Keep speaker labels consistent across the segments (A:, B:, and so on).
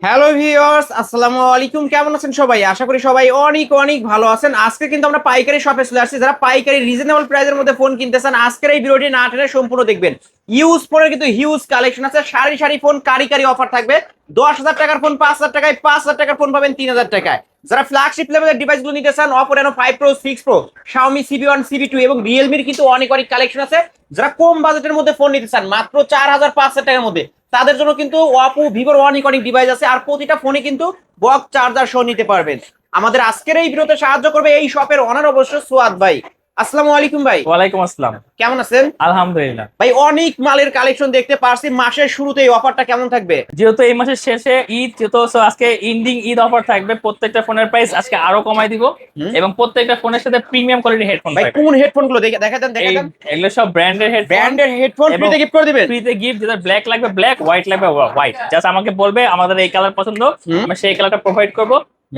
A: Hello viewers, আসসালামু আলাইকুম। কেমন আছেন সবাই? আশা করি সবাই অনেক অনেক ভালো আছেন। আজকে কিন্তু আমরা পাইকারি শপে চলে আসছি। যারা পাইকারি রিজনেবল প্রাইসের মধ্যে ফোন কিনতে চান, আজকের এই ভিডিওটি না টেনে সম্পূর্ণ দেখবেন। ইউজ ফোনের কিন্তু হিউজ কালেকশন আছে। সারি সারি ফোন, কারি কারি অফার থাকবে। 10,000 টাকার ফোন 5,000 টাকায়, 5,000 টাকার ফোন পাবেন 3,000 টাকায়। যারা ফ্ল্যাগশিপ লেভেলের ডিভাইসগুলো নিতে চান, Oppo Reno 5 Pro, 6 Pro, Xiaomi CB1, CB2 এবং Realme-র কিন্তু অনেক অনেক কালেকশন আছে। যারা কম বাজেটের মধ্যে ফোন নিতে চান, মাত্র 4,500 টাকার মধ্যে, তাদের জন্য কিন্তু ওপো ভিভোর অনেক অনেক ডিভাইস আছে। আর প্রতিটা ফোনে কিন্তু বক্স চার্জার সহ নিতে পারবেন। আমাদের আজকের এই ভিডিওতে সাহায্য করবে এই শপের অনার অবশ্য সোয়াদ ভাই। আসসালামু আলাইকুম ভাই।
B: ওয়ালাইকুম আসসালাম।
A: কেমন আছেন?
B: আলহামদুলিল্লাহ।
A: ভাই অনেক মালের কালেকশন দেখতে পারছি। মাসের শুরুতে এই অফারটা কেমন থাকবে?
B: যেহেতু এই মাসের শেষে ঈদ, যেহেতু আজকে ইন্ডিং ঈদ অফার থাকবে, প্রত্যেকটা ফোনের প্রাইস আজকে আরো কমাই দিব
A: হুম।
B: এবং প্রত্যেকটা ফোনের সাথে প্রিমিয়াম কোয়ালিটির হেডফোন
A: ভাই
B: থাকবে।
A: কোন হেডফোন গুলো দেখা দেন দেখা
B: এই
A: দেন।
B: এগুলো সব ব্র্যান্ডের হেডফোন।
A: ব্র্যান্ডের হেডফোন
B: এবং
A: ফ্রিতে গিফট করে দিবেন।
B: ফ্রিতে গিফট, যেটা ব্ল্যাক লাগবে ব্ল্যাক, হোয়াইট লাগবে হোয়াইট। জাস্ট আমাকে বলবে আমাদের এই কালার পছন্দ,
A: হুম।
B: আমরা সেই কালারটা প্রোভাইড করব।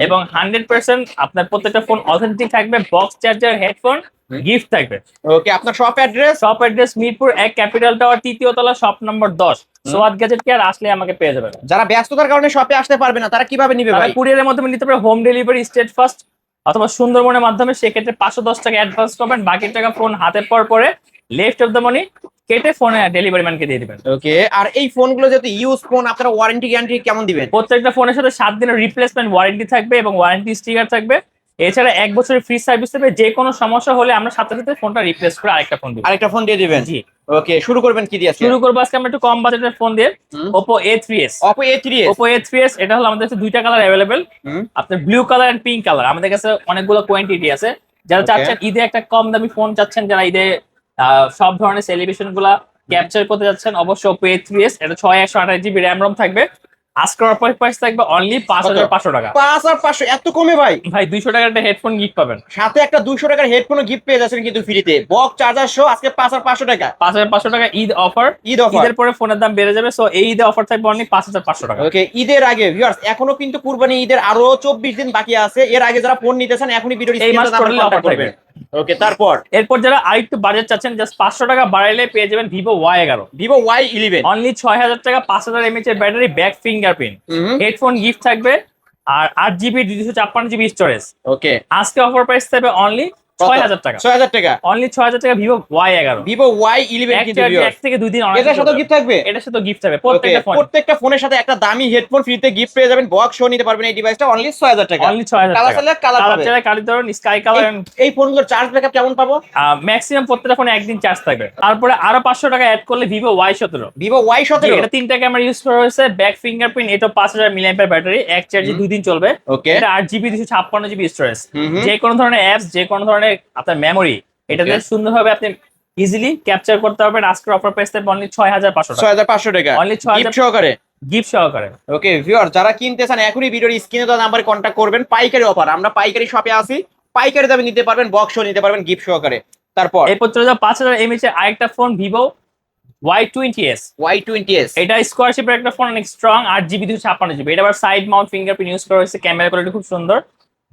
B: এবং 100% আপনার প্রত্যেকটা ফোন অথেন্টিক থাকবে, বক্স চার্জার হেডফোন গিফট থাকবে।
A: ওকে, আপনার shop address?
B: Shop address Mirpur 1 capital tower 3য় তলা, shop number 10, Swad gadget care. আসলে আমাকে পেয়ে যাবেন।
A: যারা ব্যস্ততার কারণে শপে আসতে পারবে না, তারা কিভাবে নিবে
B: তারা
A: ভাই?
B: কুরিয়ারের মাধ্যমে নিতে পারে, হোম ডেলিভারি, স্টেট ফার্স্ট অথবা সুন্দরবনের মাধ্যমে। সেক্ষেত্রে 510 টাকা অ্যাডভান্স করবেন, বাকি টাকা ফোন হাতে পাওয়ার পরে লেফট অফ দ্য মানি কেটে ফোনে ডেলিভারি ম্যানকে দিয়ে দিবেন।
A: ওকে, আর এই ফোনগুলো যেহেতু ইউজ ফোন, আপনারা ওয়ারেন্টি গ্যারান্টি কেমন দিবেন?
B: প্রত্যেকটা ফোনের সাথে 7 দিনের রিপ্লেসমেন্ট ওয়ারেন্টি থাকবে এবং ওয়ারেন্টি স্টিকার থাকবে। এছাড়া 1 বছরের ফ্রি সার্ভিস থাকবে। যে কোনো সমস্যা হলে আমরা সাথে সাথে ফোনটা রিপ্লেস করে আরেকটা ফোন দিব।
A: আরেকটা ফোন দিয়ে দিবেন?
B: জি।
A: ওকে, শুরু করবেন কি দিয়ে আজকে?
B: শুরু করবো আজকে আমরা একটু কম বাজেটের ফোন দিয়ে, Oppo A3s।
A: Oppo A3s।
B: Oppo A3s এটা হলো আমাদের কাছে দুইটা কালার অ্যাভেলেবেল। আপনার blue colour and pink colour. আমাদের কাছে অনেকগুলো কোয়ান্টিটি আছে। যারা চাচ্ছেন ঈদে একটা কম দামি ফোন চাচ্ছেন, যারা ঈদে সব ধরনের সেলিব্রেশন গুলা ক্যাপচার করতে যাচ্ছেন, অবশ্যই Oppo A3s। এটা 6/128 GB র্যাম রম থাকবে। আজকের অফার প্রাইস থাকবে অনলি 5,500 টাকা।
A: 5,500? এত কমে ভাই?
B: ভাই 200 টাকার একটা হেডফোন গিফট পাবেন,
A: সাথে একটা 200 টাকার হেডফোনও গিফট পেয়ে যাচ্ছেন কিন্তু ফ্রিতে, বক্স চার্জার সহ। আজকে 5,500 টাকা
B: 5,500 টাকা ঈদ অফার।
A: ঈদ অফার।
B: ঈদের পরে ফোনের দাম বেড়ে যাবে, সো এই ঈদে অফার থাকবে অনলি 5,500 টাকা।
A: ওকে, ঈদের আগে ভিউয়ার্স, এখনো কিন্তু কুরবানি ঈদের আরো 24 দিন বাকি আছে। এর আগে যারা ফোন নিতে চান, এখনই ভিডিওর
B: এই মাস
A: স্ক্রিনে নাম্বার
B: টোটালি
A: কন্টাক্ট
B: অফার
A: করবেন।
B: থাকবে।
A: ওকে, তারপর
B: এরপর যারা আরেকটু বাজেট চাচ্ছেন, জাস্ট 500 টাকা বাড়াইলে পেয়ে যাবেন Vivo Y11।
A: Vivo Y11
B: only 6,000 টাকা, 5,000 mAh এর battery, back fingerprint, headphone gift থাকবে আর 8 GB 256 GB স্টোরেজ।
A: ওকে,
B: আজকে অফার প্রাইস থাকবে অনলি 6,000 টাকা।
A: 6,000 টাকা
B: অনলি 6,000 টাকা Vivo Y11।
A: Vivo Y11 কিন্তু
B: এক থেকে 2 দিন
A: এটার সাথে গিফট থাকবে।
B: এটার সাথে গিফট থাকবে
A: ওকে, প্রত্যেকটা ফোনের সাথে একটা দামি হেডফোন ফ্রিতে গিফট পেয়ে যাবেন, বক্স সহ নিতে পারবেন এই ডিভাইসটা অনলি 6,000 টাকা।
B: অনলি 6,000
A: কালার
B: টাকা।
A: চাইলে কালার পাবেন।
B: কালার ধরুন স্কাই কালার।
A: এই ফোনগুলোর চার্জ ব্যাকআপ কেমন পাবো?
B: ম্যাক্সিমাম প্রত্যেকটা ফোনে একদিন চার্জ থাকবে। তারপরে আরো 500 টাকা অ্যাড করলে Vivo Y17।
A: Vivo Y17
B: এটা 3টা ক্যামেরা ইউজ করা হয়েছে, ব্যাক ফিঙ্গারপ্রিন্ট, এটা 5,000 mAh ব্যাটারি, এক চার্জে 2 দিন চলবে।
A: ওকে,
B: এটা 8 GB 256 GB স্টোরেজ। যে কোনো ধরনের অ্যাপস, যে কোনো ধরনের আপনার মেমোরি এটাতে সুন্দরভাবে আপনি ইজিলি ক্যাপচার করতে পারবেন। আজকের অফার প্রাইস থাকবে অনলি 6,500 টাকা।
A: 6,500 টাকা
B: অনলি 6,000
A: গিফট সহকারে।
B: গিফট সহকারে।
A: ওকে ভিউয়ার, যারা কিনতে চান এখনই ভিডিওর স্ক্রিনে দেওয়া নাম্বারে কন্ট্যাক্ট করবেন। পাইকারি অফার, আমরা পাইকারি শপে আসি, পাইকারি দামে নিতে পারবেন, বক্স সহ নিতে পারবেন গিফট সহকারে। তারপর
B: এরপর চলে যাও 5,000 mAh এর আরেকটা ফোন Vivo Y20s।
A: Y20s
B: এটা স্কোয়ারশিপের একটা ফোন, অনেক স্ট্রং, 8 GB 256 GB। এটা আবার সাইড মাউন্ট ফিঙ্গারপ্রিন্ট ইউজ করা হয়েছে, ক্যামেরা কোয়ালিটি খুব সুন্দর।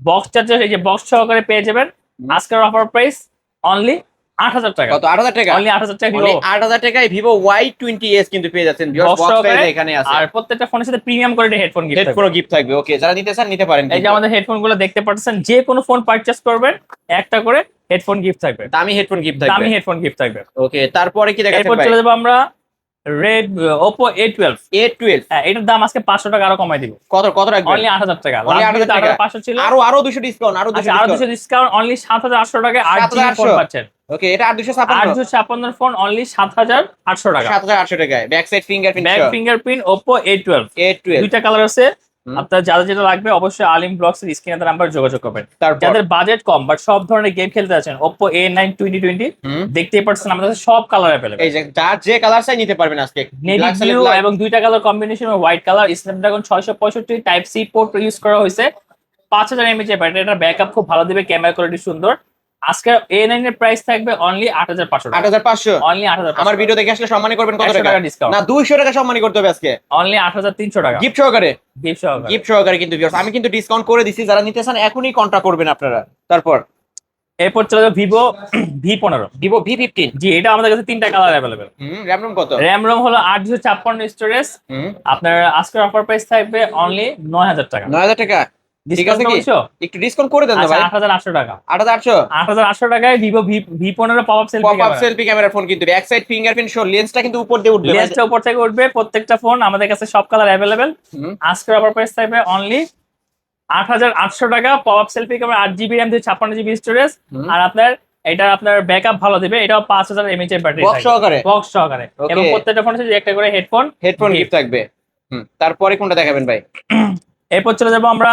B: বক্স চার্জার, এই যে বক্স সহকারে পেয়ে যাবেন। আজকের অফার প্রাইস অনলি 8,000 টাকা।
A: কত? 8,000 টাকা?
B: অনলি 8,000 টাকা
A: অনলি
B: Vivo
A: 8,000 টাকায় Vivo Y20s কিন্তু পেয়ে যাচ্ছেন ভিউয়ার্স,
B: বক্স
A: বক্স
B: সহকারে।
A: সাইজ এখানে আছে,
B: আর প্রত্যেকটা ফোনের সাথে প্রিমিয়াম কোয়ালিটির হেডফোন গিফট থাকবে।
A: হেডফোনও গিফট থাকবে। ওকে, যারা নিতে চান নিতে পারেন।
B: এই যে আমাদের হেডফোন গুলো দেখতে পাচ্ছেন, যে কোনো ফোন পারচেজ করবেন একটা করে হেডফোন গিফট থাকবে,
A: দামি হেডফোন গিফট থাকবে।
B: দামি হেডফোন গিফট থাকবে।
A: ওকে, তারপরে কি দেখাচ্ছেন
B: এরপর
A: ভাই?
B: চলে যাবো আমরা রেড Oppo A12।
A: A12
B: হ্যাঁ, এটার দাম আজকে 500 টাকা আরো কমাই দিব।
A: কত কত রাখবেন?
B: অনলি 8,000 টাকা।
A: অনলি 8,000 টাকা।
B: 500 ছিল,
A: আরো 200 ডিসকাউন্ট, আরো 200
B: আচ্ছা আরো 200 ডিসকাউন্ট, অনলি 7,800 টাকা 8 GB ফোন
A: 7,800
B: পাচ্ছেন।
A: ওকে, এটা 856
B: 856 ফোন অনলি 7,800 টাকা।
A: 7,800 টাকায় ব্যাক সাইড ফিঙ্গারপ্রিন্ট
B: ব্যাক
A: সহ
B: ফিঙ্গারপ্রিন্ট Oppo A12।
A: A12
B: দুইটা কালার আছে। আপনার যাদের যেটা লাগবে অবশ্যই আলিম ব্লগস এর স্ক্রিনে নাম্বার যোগাযোগ করবেন।
A: তারপর
B: যাদের বাজেট কম বাট সব ধরনের গেম খেলতে আছেন, Oppo A9 2020 দেখতেই পাচ্ছেন আমাদের কাছে সব কালার अवेलेबल।
A: এই যে যার যে কালার চাই নিতে পারবেন আজকে।
B: নেভি ব্লু এবং দুইটা colour combination white colour, Snapdragon 665 type C port use করা হয়েছে। 5,000 mAh ব্যাটারি, এটা ব্যাকআপ খুব ভালো দিবে, ক্যামেরা কোয়ালিটি সুন্দর। আজকে A9 এর প্রাইস থাকবে অনলি 8,500 টাকা।
A: 8,500
B: অনলি 8,500।
A: আমার ভিডিও দেখে আসলে সম্মানী করবেন কত
B: 100
A: টাকা?
B: টাকা ডিসকাউন্ট।
A: না 200 টাকা সম্মানী করতে হবে আজকে।
B: অনলি 8,300 টাকা
A: গিফট সহকারে।
B: গিফট সহকারে।
A: গিফট সহকারে কিন্তু ভিউয়ার্স, আমি কিন্তু ডিসকাউন্ট করে দিছি, যারা নিতে চান এখনই কন্টাক্ট করবেন আপনারা। তারপর
B: এরপর চলে যাবে ভিভো V15।
A: Vivo V15।
B: জি, এটা আমাদের কাছে 3টা কালার অ্যাভেলেবেল।
A: র্যাম রোম কত?
B: র্যাম রোম হলো 8 স্টোরেজ। আপনার আজকের অফার প্রাইস থাকবে অনলি 9000 টাকা।
A: 9000 টাকা, ঠিক আছে কি? একটু ডিসকাউন্ট করে দেন না ভাই।
B: 8800 টাকা।
A: 8800
B: 8800 টাকায় Vivo V15 pop up
A: selfie camera phone, কিন্তু ব্যাক সাইড ফিঙ্গারপ্রিন্ট শো, লেন্সটা কিন্তু উপর দিয়ে উঠবে,
B: লেন্সটা উপর থেকে উঠবে। প্রত্যেকটা ফোন আমাদের কাছে সব কালার অ্যাভেলেবেল। আজকের অফার প্রাইস থাকবে অনলি 8800 টাকা। Pop up selfie camera, 8 GB RAM, 56 GB storage. আর এটা আপনার ব্যাকআপ ভালো দিবে। এটাও 5000 mAh এর ব্যাটারি
A: বক্স সহকারে।
B: বক্স সহকারে। এবং প্রত্যেকটা ফোনের সাথে একটা করে হেডফোন
A: গিফট থাকবে। তারপরে কোনটা দেখাবেন ভাই?
B: এরপর চলে যাবো আমরা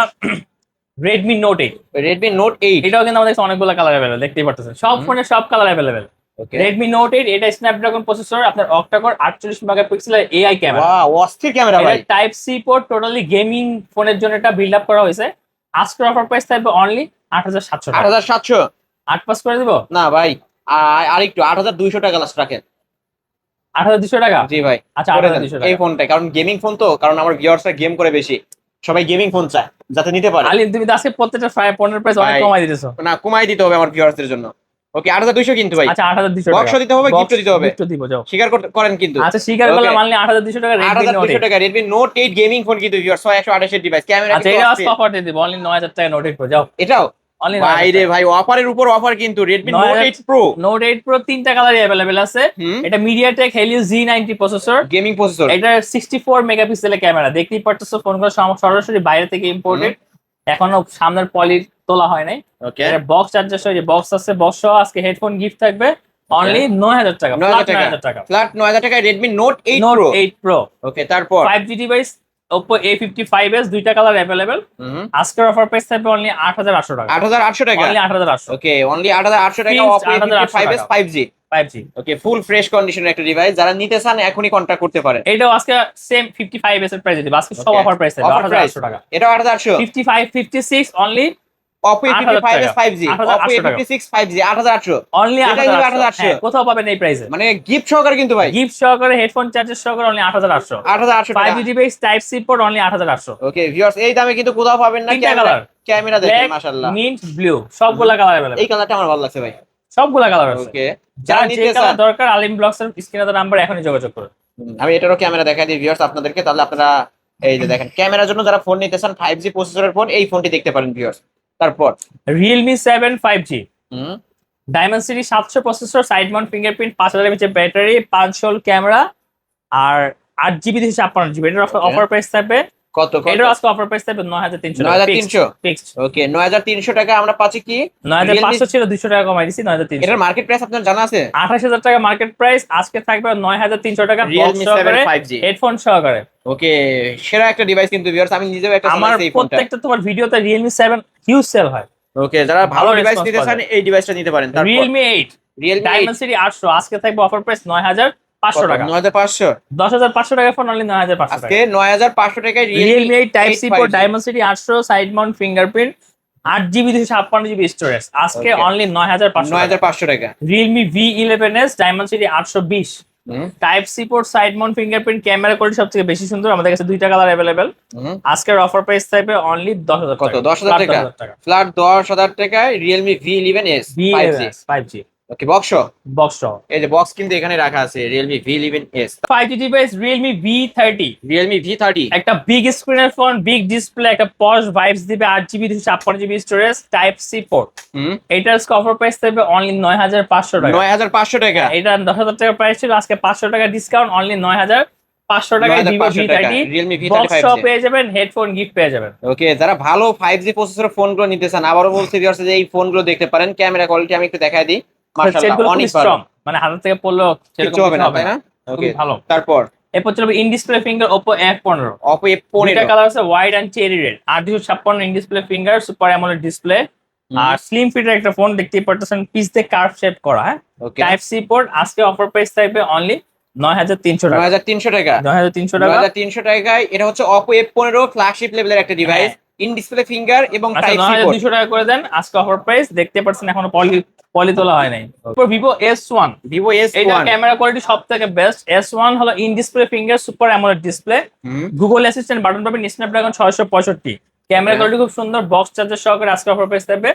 B: Redmi Note 8।
A: Redmi Note 8,
B: এটাও কিন্তু আমাদের কাছে অনেকগুলো কালার অ্যাভেলেবেল, দেখতেই পাচ্ছেন সব ফোনের সব কালার অ্যাভেলেবেল।
A: ওকে।
B: Redmi Note 8 এটা স্ন্যাপড্রাগন প্রসেসর, আপনার অক্টা-কোর 48 মেগাপিক্সেলের এআই ক্যামেরা।
A: ওয়াও, অস্থির ক্যামেরা ভাই।
B: Type C port, totally gaming ফোনের জন্য এটা বিল্ড আপ করা হয়েছে। আজকের অফার প্রাইস থাকবে অনলি 8700 টাকা।
A: 8700?
B: 8 পাস করে দিব
A: না ভাই, আর একটু 8200 টাকা লাস্ট রাখেন।
B: 8200 টাকা।
A: জি ভাই,
B: আচ্ছা,
A: করে দেন
B: 8200 টাকা।
A: এই ফোনটা, কারণ গেমিং ফোন তো, কারণ আমার ভিউয়ার্সরা গেম করে বেশি, সবাই গেমিং ফোন চায় যাতে নিতে পারে।
B: আলিম, তুমি তো আজকে প্রত্যেকটা ফোনের প্রাইস অনেক
A: ভাই,
B: কমাই দিতেছো।
A: না, কমাই দিতে হবে আমার ভিউয়ার্সদের জন্য। ওকে, 8200 কিন্তু ভাই।
B: আচ্ছা, 8200 টাকা।
A: বক্স দিতে হবে, গিফট দিতে হবে।
B: গিফট দিব, যাও।
A: স্বীকার করেন কিন্তু।
B: আচ্ছা, স্বীকার করলাম, মানলি 8200 টাকা Redmi Note
A: 8200
B: 8।
A: টাকা Redmi Note 8 গেমিং ফোন কিন্তু ভিউয়ার্স, 128 এর ডিভাইস, ক্যামেরা
B: আচ্ছা,
A: কিন্তু
B: এটা
A: অস্থির।
B: অফার দিয়ে দিব অনলি 9000 টাকা Note 8 Pro, যাও।
A: এটাও
B: অনলি
A: ভাই রে ভাই, অফারের উপর অফার কিন্তু। Redmi Note 8 Pro,
B: Note 8 Pro 3টা কালারই अवेलेबल আছে। এটা MediaTek Helio G90 processor,
A: gaming processor.
B: এটা 64 মেগাপিক্সেলের ক্যামেরা। দেখতেই পাচ্ছেছো ফোনগুলো সরাসরি বাইরে থেকে ইম্পোর্টেড, এখনো সামনের পলি তোলা হয় নাই।
A: ওকে,
B: এটা বক্স চার্জার সহ, যে বক্স আছে, বক্স সহ আজকে হেডফোন গিফট থাকবে অনলি 9000 টাকা।
A: 9000 টাকা ফ্ল্যাট 9000 টাকায় Redmi Note 8
B: Note
A: Pro।
B: 8 Pro
A: ওকে, তারপর
B: 5G ডিভাইস Oppo A55s, দুইটা কালার अवेलेबल। আজকের অফার প্রাইস থাকবে অনলি 8800 টাকা।
A: 8800 টাকা,
B: অনলি 8800।
A: ওকে, অনলি 8800 টাকা।
B: Fixed
A: Oppo A55s 5G।
B: 5G
A: ওকে, ফুল ফ্রেশ কন্ডিশনের একটা ডিভাইস, যারা নিতে চান এখনই কন্টাক্ট করতে পারেন।
B: এটাও আজকে সেম 55s এর প্রাইস দিব। আজকে সব অফার প্রাইস থাকবে 8800 টাকা।
A: এটা 8800।
B: 55 56 only
A: Oppo A55s 5G, Oppo A56 5G 8800।
B: Only
A: এটাই দিবে 8800।
B: কোথাও পাবেন এই প্রাইসে,
A: মানে গিফট সহকারে কিন্তু ভাই।
B: গিফট সহকারে, হেডফোন চার্জার সহকারে অনলি 8800।
A: 8800 টাকা।
B: 5G device type C port only 8800।
A: Okay viewers, এই দামে কিন্তু কোথাও পাবেন না।
B: তিনটা কালার,
A: ক্যামেরা দেখেন মাশাআল্লাহ,
B: মিন্ট ব্লু, সবগুলা কালার अवेलेबल।
A: এই কালারটা আমার ভালো লাগছে ভাই,
B: সবগুলা কালার আছে।
A: ওকে,
B: যারা
A: যারা
B: যে
A: নিতে
B: কালার
A: চান,
B: দরকার আলিম ব্লগস এর স্ক্রিনে দেওয়া নাম্বার এখনই যোগাযোগ করুন।
A: আমি এটারও ক্যামেরা দেখাই দিই ভিউয়ার্স আপনাদেরকে, তাহলে আপনারা এই যে দেখেন, ক্যামেরার জন্য যারা ফোন নিতে চান 5G প্রসেসরের ফোন, এই ফোনটি দেখতে পারেন ভিউয়ার্স। তারপর
B: Realme 7 5G Dimensity 700 processor, side mount fingerprint, 5000 mAh battery, 500 camera, আর 8 GB 256 GB। এটার অফার প্রাইস থাকবে
A: কত?
B: এটার আজকে অফার প্রাইস থাকবে 9300 টাকা।
A: 9300
B: ফিক্সড।
A: ওকে, 9300 টাকা আমরা পাচ্ছি কি?
B: 9500 ছিল, 200 টাকা কমাই দিছি 9300।
A: এটার মার্কেট প্রাইস আপনার জানা আছে?
B: 28000 টাকা মার্কেট প্রাইস, আজকে থাকবে 9300 টাকা
A: Realme 7 5G।
B: হেডফোন সহকারে।
A: ওকে, সেরা একটা ডিভাইস কিন্তু ভিউয়ার্স, আমি নিজেও একটা
B: আমার
A: চালাচ্ছি এই ফোনটা।
B: প্রত্যেকটা তোমার ভিডিওতে Realme 7 হিউজ সেল হয়।
A: ওকে, যারা ভালো
B: ভালো
A: ডিভাইস
B: response
A: নিতে চান
B: পাওয়া
A: এই ডিভাইসটা নিতে পারেন। তারপর
B: Realme 8
A: Realme 8
B: Dimensity 800 আজকে থাকবে অফার প্রাইস 9500 টাকা।
A: 9500।
B: 10500 টাকা ফোন অনলি 9500 টাকা।
A: আজকে 9500 টাকায়
B: Realme 8 type C port
A: 5G।
B: Dimensity 800, side mount fingerprint, 8 GB 256 GB storage, আজকে
A: Okay.
B: অনলি 9500 টাকা।
A: 9500 টাকা।
B: Realme V11s Dimensity 820 type C port, side mount fingerprint, camera quality সবথেকে বেশি সুন্দর। আমাদের কাছে দুইটা কালার अवेलेबल। আজকের অফার প্রাইস থাকবে অনলি 10000
A: কত?
B: টাকা।
A: 10000 টাকা ফ্ল্যাট 10000 টাকায় Realme V11s 5G।
B: 5G
A: ওকে, বক্স
B: বক্স।
A: এই যে বক্স কিন্তু এখানে রাখা আছে, Realme V11s
B: 5G device Realme V30,
A: Realme V30।
B: একটা বিগ স্ক্রিনের ফোন, বিগ ডিসপ্লে, একটা পশ ভাইবস দিবে, 8 GB 256 GB storage, type C port. এটার অফার প্রাইস থাকবে অনলি 9500 টাকা।
A: 9500 টাকা।
B: এটা 10000 টাকা প্রাইস ছিল, আজকে 500 টাকা ডিসকাউন্ট, অনলি 9500 টাকায় Vivo
A: 9500 টাকা,
B: V30
A: Realme V30
B: box
A: 5G।
B: সহ পেয়ে যাবেন, হেডফোন গিফট পেয়ে যাবেন।
A: ওকে, যারা ভালো 5G প্রসেসরের ফোনগুলো নিতে চান, আবারও বলছি ভিউয়ার্স যে এই ফোনগুলো দেখতে পারেন। ক্যামেরা কোয়ালিটি আমি একটু দেখাই দিই, মাশাআল্লাহ
B: সেটগুলো
A: অনেক
B: খুব
A: ভালো,
B: স্ট্রং, মানে হাত থেকে পড়লেও
A: কিচ্ছু হবে না, তাই না? ওকে,
B: ভালো।
A: তারপর
B: এরপর চলবে in display finger Oppo F15।
A: Oppo F15।
B: দুইটা কালার আছে, white and cherry red. 856 in display finger, super AMOLED display, আর স্লিম ফিটের একটা ফোন, দেখতেই পারতেছেন পিস দিয়ে কার্ভ শেপ করা। হ্যাঁ,
A: ওকে,
B: টাইপ সি পোর্ট। আজকে অফার প্রাইস থাকবে অনলি 9300 টাকা।
A: 9300 টাকা।
B: 9300 টাকা।
A: 9300 টাকায় এটা হচ্ছে Oppo F15 ফ্ল্যাগশিপ লেভেলের একটা ডিভাইস, ইন ডিসপ্লে ফিঙ্গার এবং
B: আচ্ছা,
A: টাইপ সি পোর্ট।
B: 9200 টাকা করে দেন। আজকে অফার প্রাইস দেখতে পাচ্ছেন, এখনো পলি তোলা হয় নাই। তারপর Vivo S1,
A: Vivo
B: এটা
A: S1।
B: ক্যামেরা কোয়ালিটি সবথেকে বেস্ট। S1 হলো in display finger, super AMOLED display, Google assistant button পাবেন, স্ন্যাপড্রাগন 665। ক্যামেরা কোয়ালিটি খুব সুন্দর, বক্স চার্জার সহকারে। আজকে অফার প্রাইস থাকবে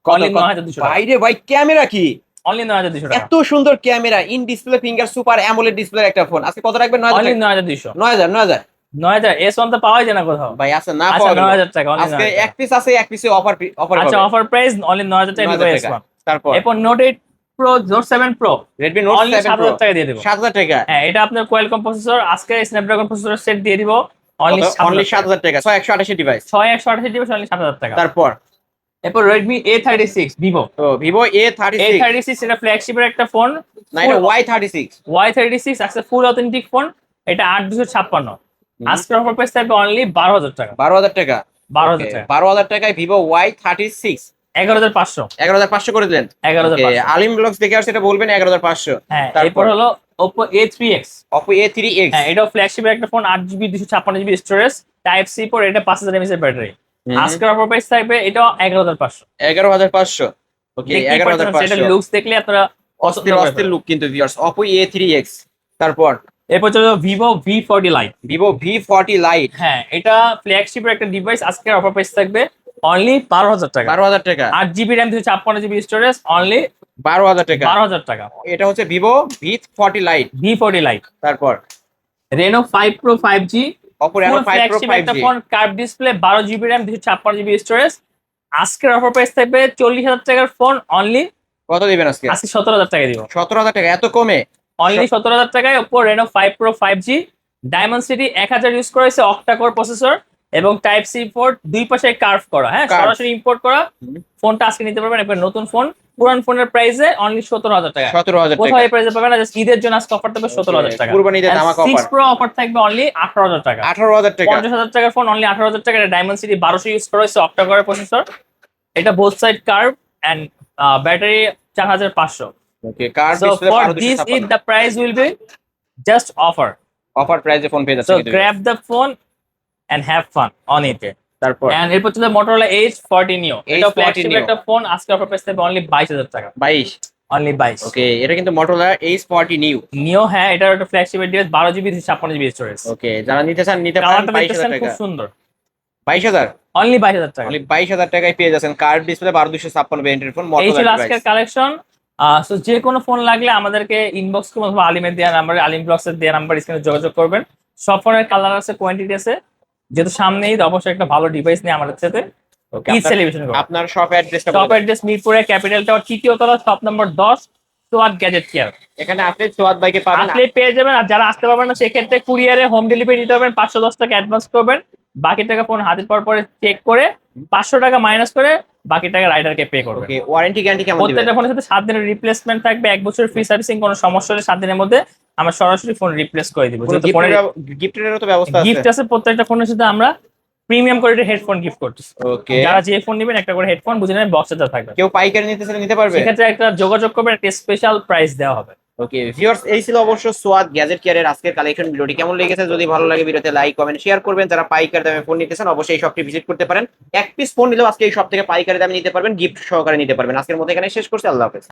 B: অনলি 9200 টাকা,
A: বাইরে ভাই ক্যামেরা কি
B: অনলি 9200 টাকা,
A: এত সুন্দর camera, in display finger super AMOLED display একটা ফোন। আজকে কত রাখবেন?
B: অনলি 9200,
A: 9000
B: 9000 S1 তো পাওয়াই যায় না কোথাও।
A: ভাই আছে না
B: আচ্ছা
A: পাওয়া গেল।
B: 9000 টাকা, অনলি
A: আজকে
B: 9000
A: এক পিস আছে, এক পিসে অফার অফার
B: আচ্ছা অফার প্রাইস অনলি 9000 টাকা
A: টাকা।
B: S1।
A: তারপর
B: এরপর note 8 pro, note 7 pro
A: Redmi Note
B: only
A: 7 Pro
B: 7000 টাকা দিয়ে দেব।
A: 7000 টাকা।
B: হ্যাঁ এটা আপনার কোয়ালকম প্রসেসর, আজকে স্ন্যাপড্রাগন প্রসেসর সেট দিয়ে দিব অনলি
A: অনলি
B: 7000
A: 7000 টাকা 6128 ডিভাইস।
B: 6128 জিবি অনলি 7000 টাকা।
A: তারপর
B: এরপর Redmi A36 Vivo,
A: তো Vivo A36
B: A36 এটা ফ্ল্যাগশিপের একটা ফোন,
A: না এটা Y36
B: Y36 আছে ফুল অথেন্টিক ফোন, এটা 8256। আজকের অফার প্রাইস থাকবে অনলি 12000 টাকা,
A: 12000 টাকা।
B: 12000 টাকা,
A: 12000 টাকায় Vivo Y36
B: 11500,
A: 11500 করে দিলেন।
B: 11500।
A: আলিম ব্লগস দেখে আসছে এটা বলবেন 11500।
B: হ্যাঁ
A: তারপর
B: এরপর হলো Oppo A3X,
A: Oppo A3X
B: হ্যাঁ এটাও ফ্ল্যাগশিপের একটা phone, 8GB 256GB storage, type C port, এটা 5000 mAh এর ব্যাটারি। আজকের অফার প্রাইস থাকবে এটাও 11500।
A: 11500। ওকে
B: দেখতেই পাচ্ছেন, সেটা
A: 11500
B: লুকস দেখলে আপনারা পছন্দ
A: অস্থির
B: করবেন।
A: লুক কিন্তু ভিউয়ার্স। Oppo A3X। তারপর
B: এরপর চলো Vivo V40 Lite,
A: Vivo V40 Lite
B: হ্যাঁ এটা ফ্ল্যাগশিপের একটা ডিভাইস, আজকের অফার প্রাইস থাকবে অনলি 12000 টাকা,
A: 12000 টাকা।
B: 8GB RAM 256GB storage only
A: 12000 টাকা।
B: 12000 টাকা।
A: এটা হচ্ছে Vivo V40 Lite।
B: V40 Lite,
A: তারপর
B: Reno 5 Pro 5G
A: Oppo Reno 5 Pro
B: একটা
A: 5G
B: phone, curve display, 12GB RAM 256GB storage. আজকের অফার প্রাইস থাকবে 40000 টাকার ফোন অনলি,
A: কত দিবেন আজকে?
B: আজকে 17000 টাকা দিব,
A: 17000 টাকা, এত কমে?
B: অনলি 17000 টাকায় Oppo Reno 5 Pro 5G diamond city 1000 use করেছে, অক্টা কোর প্রসেসর এবং টাইপ সি পোর্ট, দুই পাশে কার্ভ করা, হ্যাঁ
A: Curve।
B: সরাসরি ইম্পোর্ট করা ফোনটা আজকে নিতে পারবেন। এবার নতুন ফোন, পুরান ফোনের প্রাইসে অনলি 17000 টাকা,
A: 17000
B: কোথাও
A: টাকা।
B: এই প্রাইসে পাবেন না, জাস্ট ঈদের জন্য আজকে অফার থাকবে 17000 টাকা।
A: কুরবানি ঈদের ধামাকা অফার।
B: 6 প্রো অফার থাকবে অনলি 18000 টাকা,
A: 18000 টাকা।
B: 50000 টাকার ফোন অনলি 18000 টাকা। এটা ডায়মন্ড সিটি 1200 ইউজ করা হয়েছে, অক্টা কোরের প্রসেসর, এটা both side curve and battery 4500।
A: Okay card
B: So
A: display
B: for this Eid the price will be just offer.
A: Offer প্রাইসে ফোন পেয়ে যাচ্ছে
B: So
A: কিন্তু।
B: grab the phone and have fun on it.
A: তারপর
B: And এরপর চলে Motorola H40 Neo, এটা
A: H40
B: flagship
A: Neo।
B: একটা phone, আজকে অফার প্রাইস থাকবে অনলি 22000 টাকা,
A: 22।
B: অনলি 22।
A: ওকে এটা কিন্তু Motorola H40 New।
B: নিও, হ্যাঁ এটার একটা ফ্ল্যাগশিপের ডিভাইস, 12GB 256GB স্টোরেজ।
A: ওকে যারা নিতে চান নিতে পারেন।
B: কালারটা
A: 22000
B: দেখতেছেন
A: টাকা।
B: খুব সুন্দর,
A: 22000
B: অনলি 22000 টাকা।
A: অনলি 22000 টাকায় পেয়ে যাচ্ছেন কার্ড ডিসপ্লে 12256 ভেরিয়েন্টের ফোন
B: এই ছিল
A: Motorola
B: আজকের
A: ডিভাইস।
B: কালেকশন। সো যে কোনো ফোন লাগলে আমাদেরকে ইনবক্স করুন অথবা আলিমের দেওয়া নাম্বারে, আলিম ব্লগসের দেওয়া নাম্বার স্ক্রিনে যোগাযোগ করবেন। সব ফোনের কালার আছে, কোয়ান্টিটি আছে, যেহেতু সামনে ঈদ অবশ্যই একটা ভালো ডিভাইস নিয়ে আমাদের সাথে
A: ওকে
B: ঈদ সেলিব্রেশন করব।
A: আপনার শপ অ্যাড্রেসটা
B: শপ
A: বলুন।
B: অ্যাড্রেস মিরপুরে ক্যাপিটাল টাওয়ার 3য় তলা, shop number 10, Swad gadget care.
A: এখানে আপনি সোয়াদ ভাইকে পাবেন।
B: আসলে পেয়ে যাবেন, আর যারা আসতে পারবেন না সেক্ষেত্রে কুরিয়ারে হোম ডেলিভারি দিতে পারবেন, 510 টাকা অ্যাডভান্স করবেন, বাকি টাকা ফোন হাতে পাওয়ার পরে চেক করে 500 টাকা মাইনাস করে বাকি টাকা রাইডারকে পে করবেন।
A: ওকে ওয়ারেন্টি গ্যারান্টি কেমন দিবেন?
B: প্রত্যেকটা ফোনের সাথে 7 দিনের রিপ্লেসমেন্ট থাকবে, 1 বছরের ফ্রি সার্ভিসিং, কোনো সমস্যা হলে 7 দিনের মধ্যে আমরা সরাসরি ফোন রিপ্লেস করে দিব। যেহেতু ফোনের
A: গিফটেরও তো ব্যবস্থা আছে।
B: গিফট আছে, প্রত্যেকটা ফোনের সাথে আমরা প্রিমিয়াম কোয়ালিটির হেডফোন গিফট করতেছি।
A: ওকে
B: যারা যে ফোন নেবেন একটা করে হেডফোন বুঝে নেবেন, বক্সে যা থাকবে।
A: কেউ পাইকারি নিতে চাইলে নিতে পারবে?
B: সেক্ষেত্রে একটা যোগাযোগ করবেন, একটা স্পেশাল প্রাইস দেওয়া হবে।
A: ওকে ভিউয়ার্স এই ছিল অবশ্য সোয়াদ গ্যাজেট কেয়ারের আজকের কালেকশন। ভিডিওটি কেমন লেগেছে যদি ভালো লাগে ভিডিওতে লাইক কমেন্ট শেয়ার করবেন। যারা পাইকারি দামে ফোন নিতে চান অবশ্যই এই শপটি ভিজিট করতে পারেন। এক পিস ফোন নিলেও আজকে এই শপ থেকে পাইকারি দামে নিতে পারবেন, গিফট সহকারে নিতে পারবেন। আজকের মতো এখানে শেষ করছি, আল্লাহ হাফেজ।